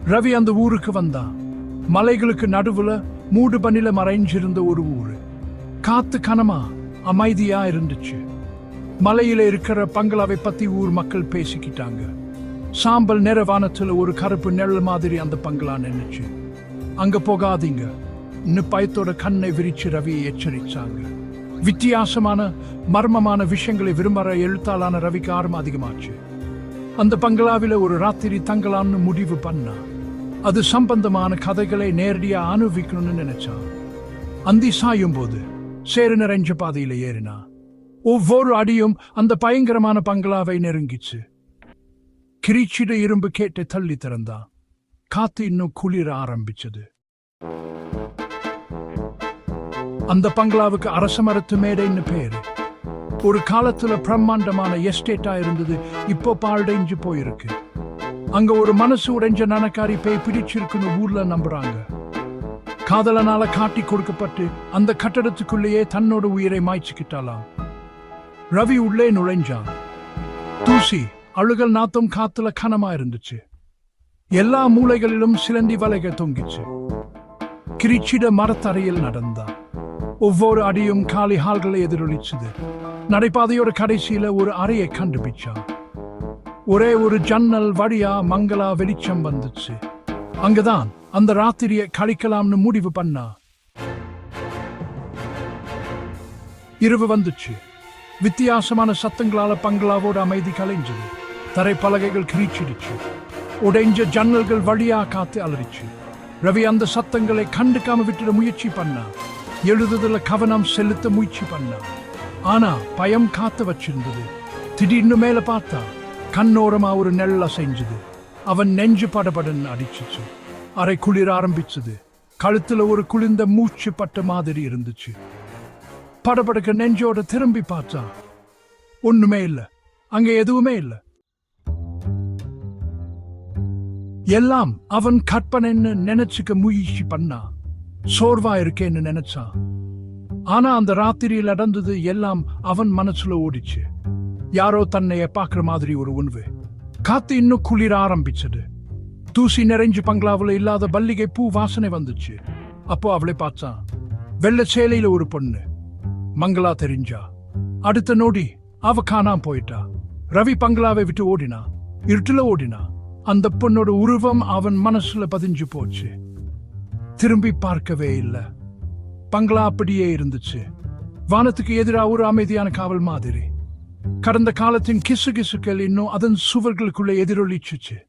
ரவி அந்த ஊருக்கு வந்தான். மலைகளுக்கு நடுவுல மூடு பனில மறைஞ்சிருந்த ஒரு ஊரு. காத்து கனமா அமைதியா இருந்துச்சு. மலையில இருக்கிற பங்களாவை பத்தி ஊர் மக்கள் பேசிக்கிட்டாங்க. சாம்பல் நிற வானத்துல ஒரு கருப்பு நெல் மாதிரி அந்த பங்களா நின்னுச்சு. அங்க போகாதீங்க, இன்னும் பயத்தோட கண்ணை விரிச்சு ரவியை எச்சரிச்சாங்க. வித்தியாசமான மர்மமான விஷயங்களை விரும்புற எழுத்தாளான ரவிக்கு ஆர்வம் அதிகமாச்சு. அந்த பங்களாவில ஒரு ராத்திரி தங்கலான்னு முடிவு பண்ணா. அது சம்பந்தமான கதைகளை நேரடியா அனுபவிக்கணும்னு நினைச்சான். அந்தி சாயும் போது சேறு நிறைஞ்ச பாதையில ஏறினா. ஒவ்வொரு அடியும் அந்த பயங்கரமான பங்களாவை நெருங்கிச்சு. கிரீச்சிட இரும்பு கேட்டு தள்ளி திறந்தான். காத்து இன்னும் குளிர ஆரம்பிச்சது. அந்த பங்களாவுக்கு அரச மரத்து மேடைன்னு பேரு. ஒரு காலத்துல பிரம்மாண்டமான எஸ்டேட்டா இருந்தது. இப்போ பாழ்டைஞ்சு போயிருக்கு. அங்க ஒரு மனசு உடைஞ்ச நனக்காரி பேய் பிடிச்சிருக்குன்னு ஊர்ல நம்புறாங்க. காதலனால காட்டி கொடுக்கப்பட்டு அந்த கட்டடத்துக்குள்ளேயே தன்னோட உயிரை மாய்ச்சிக்கிட்டாலாம். ரவி உள்ளே நுழைஞ்சான். தூசி அழுகல் நாத்தம் காத்துல கனமா இருந்துச்சு. எல்லா மூலைகளிலும் சிலந்தி வலைகள் தொங்கிச்சு. கிரிச்சிட மரத்தரையில் நடந்தான். ஒவ்வொரு அடியும் காலி ஹால்களை எதிரொலிச்சது. நடைபாதையோட கடைசியில ஒரு அறையை கண்டுபிடிச்சான். ஒரே ஒரு ஜன்னல் வழியா மங்களா வெளிச்சம் வந்துச்சு. அங்கதான் அந்த ராத்திரியை கழிக்கலாம்னு முடிவு பண்ணா. இரவு வந்துச்சு. வித்தியாசமான சத்தங்களால பங்களாவோட அமைதி கலைஞ்சது. தரை பலகைகள் கிரீச்சிடுச்சு. உடைஞ்ச ஜன்னல்கள் வழியா காத்து அலறிச்சு. ரவி அந்த சத்தங்களை கண்டுக்காம விட்டுட முயற்சி பண்ணா. எழுதுதல கவனம் செலுத்த முயற்சி பண்ணா. ஆனா பயம் காத்து வச்சிருந்தது. திடீர்னு மேல பார்த்தா கண்ணோரமா ஒரு நெல் அசைஞ்சது. அவன் நெஞ்சு படபடன்னு அடிச்சிச்சு. அரை குளிர ஆரம்பிச்சது. கழுத்துல ஒரு குளிர்ந்த மூச்சு பட்ட மாதிரி இருந்துச்சு. படபடக்க நெஞ்சோட திரும்பி பார்த்தா ஒண்ணுமே இல்ல. அங்க எதுவுமே இல்ல. எல்லாம் அவன் கற்பனைன்னு நினைச்சுக்க முயற்சி பண்ணா. சோர்வா இருக்கேன்னு நினைச்சான். ஆனா அந்த ராத்திரியில் நடந்தது எல்லாம் அவன் மனசுல ஓடிச்சு. யாரோ தன்னைய பாக்குற மாதிரி ஒரு உணவு. காத்து இன்னும் குளிர ஆரம்பிச்சது. தூசி நிறைஞ்சு பங்களாவுல இல்லாத மல்லிகை பூ வாசனை வந்துச்சு. அப்போ அவளை பார்த்தான். வெள்ளை சேலையில ஒரு பொண்ணு. மங்களா தெரிஞ்சா. அடுத்த நொடி அவ காணாம போயிட்டா. ரவி பங்களாவை விட்டு ஓடினா. இருட்டுல ஓடினா. அந்த பொண்ணோட உருவம் அவன் மனசுல பதிஞ்சு போச்சு. திரும்பி பார்க்கவே இல்லை. பங்களா அப்படியே இருந்துச்சு. வானத்துக்கு எதிராக ஒரு அமைதியான காவல் மாதிரி. கடந்த காலத்தின் கிசு கிசுக்கள் இன்னும் அதன் சுவர்களுக்குள்ளே எதிரொலிச்சுச்சு.